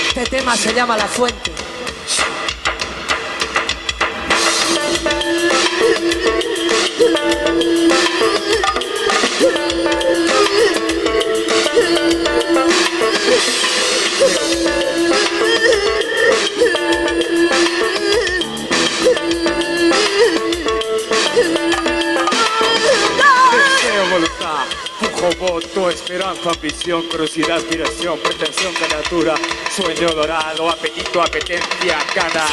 Este tema se llama La Fuente. Voluntad, fujo, voto, esperanza, ambición, curiosidad, aspiración, pretensión, criatura, sueño dorado, apetito, apetencia, gana.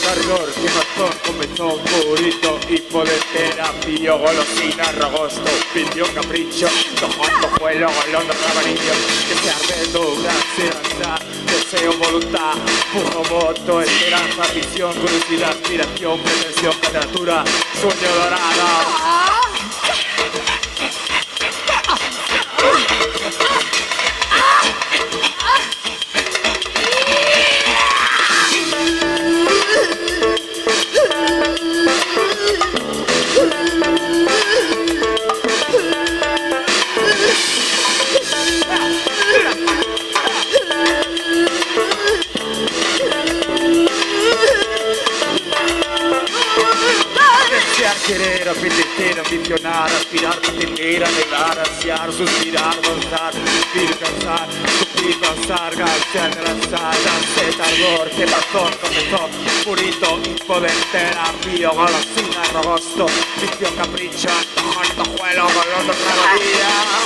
Ardor, quemazón, comezón, burrito, hipoterapia, golosina, rogosto, vicio, capricho, tojando, vuelo, golón, rabanillo, que se arde dura, esperanza, deseo, voluntad, fujo, voto, esperanza, visión, curiosidad, aspiración, pretensión, criatura, sueño dorado. Querer, apetecer, ambicionar, aspirar, pretender, anhelar, ansiar, suspirar, danzar, vivir, cansar, sufrir, danzar, galsear, lanzar, sed, ardor, quemazón, comezón, purito, hipoterapia, golosina, rogosto, vicio, capricho, antojo, antojuelo, golón, rabadilla.